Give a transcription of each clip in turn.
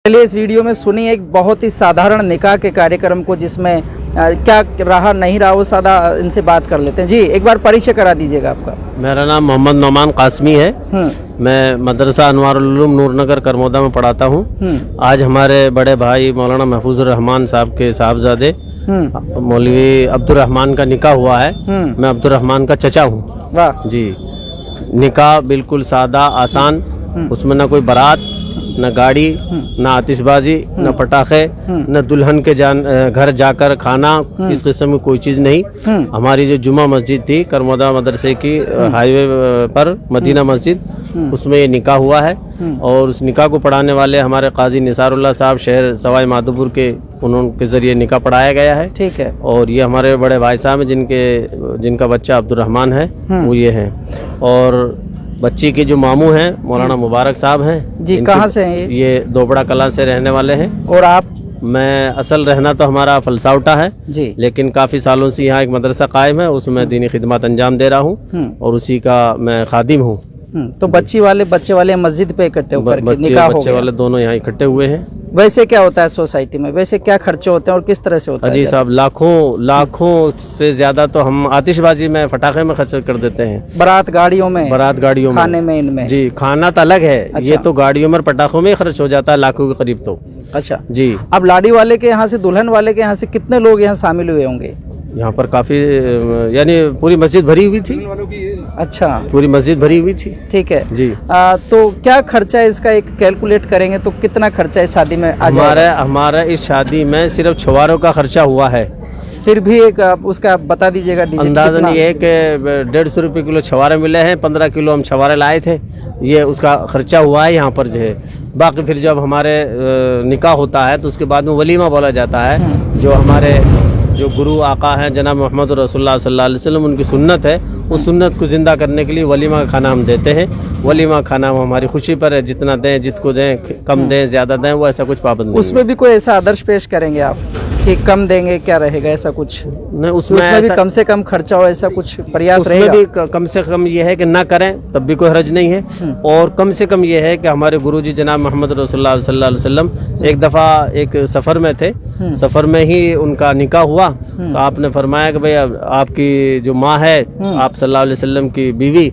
चलिए इस वीडियो में सुनी एक बहुत ही साधारण निकाह के कार्यक्रम को, जिसमें क्या रहा नहीं रहा वो सादा इनसे बात कर लेते हैं। जी एक बार परिचय करा दीजिएगा आपका। मेरा नाम मोहम्मद नौमान कासमी है। मैं मदरसा अनवारुल उलूम नूरनगर करमोदा में पढ़ाता हूँ। आज हमारे बड़े भाई मौलाना महफूजुर रहमान साहब के साहबजादे मौलवी अब्दुर रहमान का निकाह हुआ है। मैं अब्दुर रहमान का चचा हूँ। वाह जी। निकाह बिल्कुल सादा आसान, उसमें न कोई बारात, न गाड़ी, न आतिशबाजी, न पटाखे, न दुल्हन के घर जाकर खाना, इस किस्म की कोई चीज़ नहीं। हमारी जो जुमा मस्जिद थी करमोदा मदरसे की हाईवे पर मदीना मस्जिद, उसमें ये निकाह हुआ है। और उस निकाह को पढ़ाने वाले हमारे काजी निसारुल्लाह साहब शहर सवाई माधोपुर के, उनके ज़रिए निकाह पढ़ाया गया है। ठीक है। और ये हमारे बड़े भाई साहब हैं जिनका बच्चा अब्दुर रहमान है, वो ये हैं। और बच्ची के जो मामू हैं मौलाना मुबारक साहब हैं। जी कहाँ से हैं ये दोबड़ा कला से रहने वाले हैं। और आप? मैं असल रहना तो हमारा फलसाउटा है जी, लेकिन काफ़ी सालों से यहाँ एक मदरसा कायम है, उसमें दीनी खिदमत अंजाम दे रहा हूँ और उसी का मैं खादिम हूँ। तो बच्चे वाले मस्जिद पे इकट्ठे होकर बच्चे वाले दोनों यहाँ इकट्ठे हुए हैं। वैसे क्या होता है सोसाइटी में, वैसे क्या खर्चे होते हैं और किस तरह से होता है? अजी साहब, लाखों से ज्यादा तो हम आतिशबाजी में, फटाखे में खर्च कर देते हैं। बारात गाड़ियों में, खाने में, इनमें। जी, खाना तो अलग है। अच्छा। ये तो गाड़ियों में पटाखों में खर्च हो जाता है लाखों के करीब तो। अच्छा जी। अब लाड़ी वाले के यहाँ से, दुल्हन वाले के यहाँ से कितने लोग यहाँ शामिल हुए होंगे? यहाँ पर काफी, यानी पूरी मस्जिद भरी हुई थी। अच्छा, पूरी मस्जिद भरी हुई थी। ठीक है जी। तो क्या खर्चा है इसका, एक कैलकुलेट करेंगे तो कितना खर्चा इस शादी में आ जाएगा? हमारा इस शादी में सिर्फ छुआरों का खर्चा हुआ है। फिर भी एक उसका बता दीजिएगा अंदाजन ये है कि 150 रुपये किलो छवारे मिले हैं। 15 किलो हम छवारे लाए थे, ये उसका खर्चा हुआ है यहाँ पर जो है। बाकी फिर जब हमारे निकाह होता है तो उसके बाद में वलीमा बोला जाता है। जो हमारे जो गुरु आका हैं जनाब मोहम्मद रसूलुल्लाह सल्लल्लाहु अलैहि वसल्लम, उनकी सुन्नत है, उस सुन्नत को जिंदा करने के लिए वलीमा का खाना हम देते हैं। वलीमा खाना वो हमारी खुशी पर है, जितना दें, जिसको दें, कम दें, ज्यादा दें, वो ऐसा कुछ पाबंद नहीं। उसमें भी कोई ऐसा आदर्श पेश करेंगे आप कि कम देंगे, क्या रहेगा ऐसा कुछ? नहीं, उसमें भी कम से कम खर्चा हो, ऐसा कुछ प्रयास उसमें रहेगा? भी कम से कम ये है कि ना करें तब भी कोई हर्ज नहीं है। और कम से कम ये है कि हमारे गुरुजी जनाब मोहम्मद रसूलुल्लाह सल्लल्लाहु अलैहि वसल्लम एक दफ़ा एक सफ़र में थे, सफ़र में ही उनका निकाह हुआ। तो आपने फरमाया कि भाई आपकी जो माँ है, आप सल्लल्लाहु अलैहि वसल्लम की बीवी,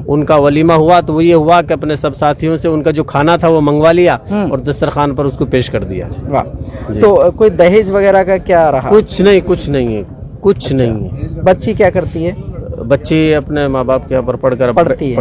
उनका वलीमा हुआ। तो वो ये हुआ कि अपने सब साथियों से उनका जो खाना था वो मंगवा लिया और दस्तरखान पर उसको पेश कर दिया। वाह। तो कोई दहेज वगैरह का क्या रहा? कुछ नहीं है, कुछ नहीं है। बच्ची क्या करती है? बच्ची अपने माँ बाप के यहाँ पर पढ़कर बैठी।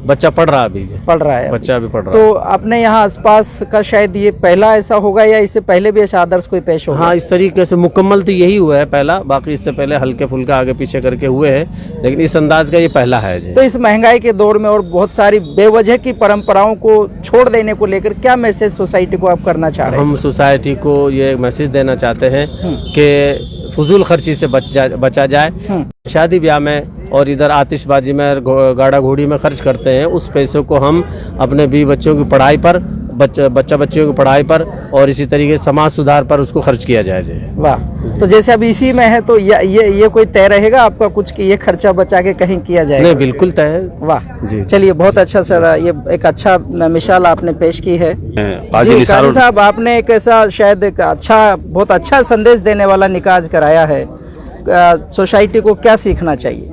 बच्चा पढ़ रहा है अभी। पढ़ रहा है, बच्चा भी पढ़ रहा तो अपने यहाँ आसपास का शायद ये पहला ऐसा होगा, या इससे पहले भी ऐसा आदर्श कोई पेश होगा? हाँ, इस तरीके से मुकम्मल तो यही हुआ है पहला। बाकी इससे पहले हल्के फुल्के आगे पीछे करके हुए हैं, लेकिन इस अंदाज का ये पहला है जी। तो इस महंगाई के दौर में और बहुत सारी बेवजह की परंपराओं को छोड़ देने को लेकर क्या मैसेज सोसाइटी को आप करना चाह रहे हैं? हम सोसाइटी को ये मैसेज देना चाहते हैं कि फजूल खर्ची से बचा जाए। शादी ब्याह में और इधर आतिशबाजी में, गाड़ा घोड़ी में खर्च करते हैं, उस पैसों को हम अपने बीवी बच्चों की पढ़ाई पर, बच्चियों की पढ़ाई पर और इसी तरीके समाज सुधार पर उसको खर्च किया जाए। वाह। तो जैसे अब इसी में है तो ये कोई तय रहेगा आपका कुछ कि ये खर्चा बचा के कहीं किया जाएगा? नहीं, बिल्कुल तय है। वाह जी। चलिए, बहुत अच्छा सर, ये एक अच्छा मिसाल आपने पेश की है। काजी साहब, आपने एक ऐसा शायद एक बहुत अच्छा संदेश देने वाला निकाह कराया है। सोसाइटी को क्या सीखना चाहिए?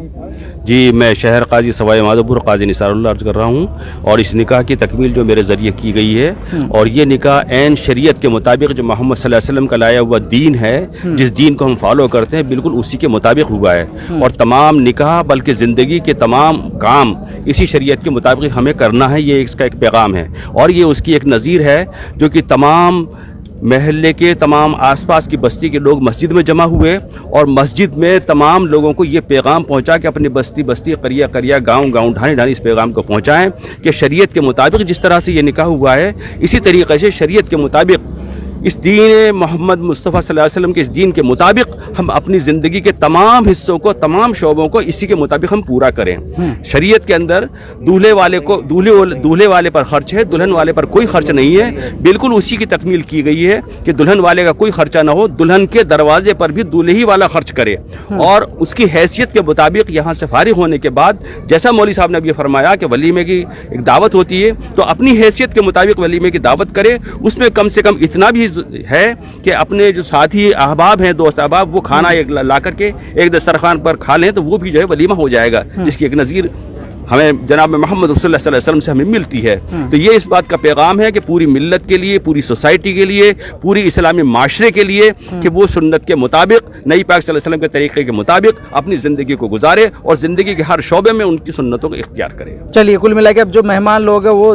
जी, मैं शहर काजी सवाई माधोपुर काजी निसारुल्लाह अर्ज कर रहा हूँ। और इस निकाह की तकमील जो मेरे ज़रिए की गई है, और ये निकाह ऐन शरीयत के मुताबिक जो मोहम्मद सल्लल्लाहु अलैहि वसल्लम का लाया हुआ दीन है, जिस दीन को हम फॉलो करते हैं, बिल्कुल उसी के मुताबिक हुआ है। और तमाम निकाह बल्कि ज़िंदगी के तमाम काम इसी शरीयत के मुताबिक हमें करना है, ये इसका एक पैगाम है। और ये उसकी एक नज़ीर है जो कि तमाम महल्ले के, तमाम आसपास की बस्ती के लोग मस्जिद में जमा हुए और मस्जिद में तमाम लोगों को ये पैगाम पहुंचा कि अपनी बस्ती बस्ती, करिया करिया, गांव गांव, ढाणी ढाणी इस पैगाम को पहुंचाएं कि शरीयत के मुताबिक जिस तरह से ये निकाह हुआ है, इसी तरीके से शरीयत के मुताबिक इस दीन मोहम्मद मुस्तफ़ा सल्लल्लाहु अलैहि वसल्लम के इस दीन के मुताबिक हम अपनी ज़िंदगी के तमाम हिस्सों को, तमाम शोबों को इसी के मुताबिक हम पूरा करें। शरीयत के अंदर दूल्हे वाले पर खर्च है, दुल्हन वाले पर कोई खर्च नहीं है। बिल्कुल उसी की तकमील की गई है कि दुल्हन वाले का कोई खर्चा ना हो, दुल्हन के दरवाजे पर भी दूल्हे ही वाला खर्च करे और उसकी हैसियत के मुताबिक यहाँ से फारिग होने के बाद, जैसा मौलवी साहब ने अभी फरमाया कि वलीमे की एक दावत होती है, तो अपनी हैसियत के मुताबिक वलीमे की दावत करे। उसमें कम से कम इतना भी है कि अपने जो साथी अहबाब हैं, दोस्त अहबाब, वो खाना एक ला करके एक दस्तरखान पर खा लें, तो वो भी जो है वलीमा हो जाएगा, जिसकी एक नज़ीर हमें जनाब मोहम्मद रसूलुल्लाह सल्लल्लाहु अलैहि वसल्लम से हमें मिलती है। तो ये इस बात का पैगाम है कि पूरी मिल्लत के लिए, पूरी सोसाइटी के लिए, पूरी इस्लामी माशरे के लिए कि वो सुन्नत के मुताबिक, नबी पाक सल्लल्लाहु अलैहि वसल्लम के तरीक़े के मुताबिक अपनी ज़िंदगी को गुजारे और ज़िंदगी के हर शोबे में उनकी सुन्नतों को इख्तियार करे। चलिए, कुल मिला के अब जो मेहमान लोग हैं वो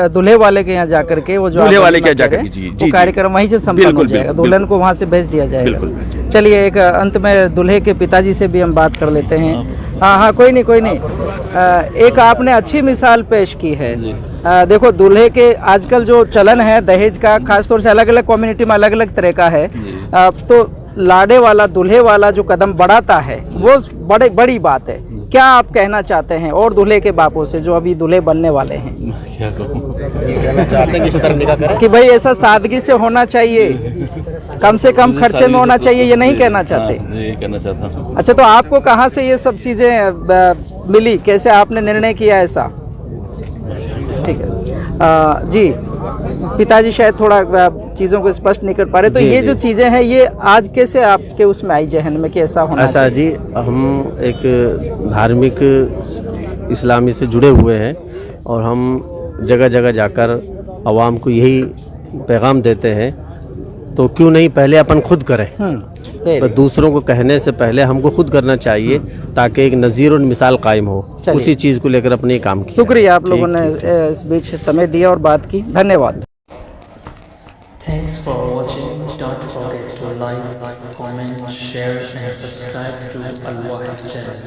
दूल्हे वाले के यहाँ जाकर के, वो जो दूल्हे वाले के यहाँ जाकर जी कार्यक्रम वहीं से संपन्न हो जाएगा, दुल्हन को वहाँ से भेज दिया जाएगा। चलिए, एक अंत में दूल्हे के पिताजी से भी हम बात कर लेते हैं। हाँ, कोई नहीं। एक आपने अच्छी मिसाल पेश की है। देखो, दूल्हे के आजकल जो चलन है दहेज का, खासतौर से अलग अलग कम्युनिटी में अलग अलग तरह का है, तो लाडे वाला दूल्हे वाला जो कदम बढ़ाता है वो बड़ी बात है। क्या आप कहना चाहते हैं और दूल्हे के बापों से जो अभी दूल्हे बनने वाले हैं? क्या कहना चाहते हैं कि इस तरह निकाह करें कि भाई ऐसा सादगी से होना चाहिए, कम से कम खर्चे में होना चाहिए, ये नहीं कहना चाहते? ये कहना चाहता हूँ। अच्छा, तो आपको कहाँ से ये सब चीज़ें मिली, कैसे आपने निर्णय किया ऐसा? ठीक है जी, पिताजी शायद थोड़ा चीज़ों को स्पष्ट नहीं कर पा रहे, तो ये जो चीज़ें हैं ये आज कैसे आपके उसमें आई जहन में कि ऐसा होना ऐसा चाहिए? जी, हम एक धार्मिक इस्लामी से जुड़े हुए हैं और हम जगह जगह जाकर आवाम को यही पैगाम देते हैं, तो क्यों नहीं पहले अपन खुद करें। तो दूसरों को कहने से पहले हमको खुद करना चाहिए ताकि एक नज़ीर और मिसाल कायम हो। उसी चीज़ को लेकर अपने काम किया। शुक्रिया, आप लोगों ने इस बीच समय दिया और बात की, धन्यवाद। Thanks for watching. Don't forget to like, comment, share and subscribe to Al Wahid channel.